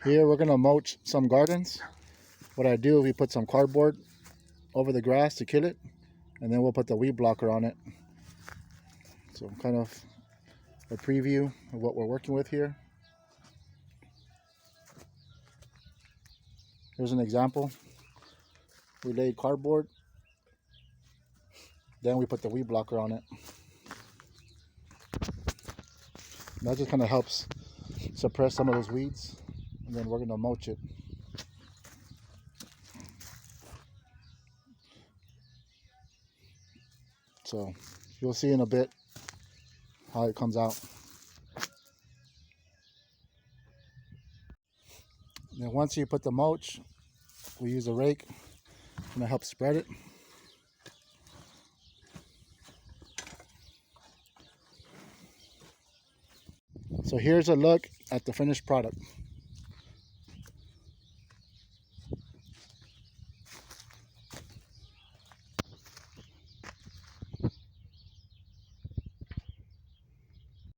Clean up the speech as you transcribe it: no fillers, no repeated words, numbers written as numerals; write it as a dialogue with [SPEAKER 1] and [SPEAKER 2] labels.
[SPEAKER 1] Here we're gonna mulch some gardens. What I do is we put some cardboard over the grass to kill it, and then we'll put the weed blocker on it. So kind of a preview of what we're working with here. Here's an example. We laid cardboard, then we put the weed blocker on it. That just kind of helps suppress some of those weeds, and then we're gonna mulch it. So you'll see in a bit how it comes out. And then once you put the mulch, we use a rake and it helps spread it. So here's a look at the finished product.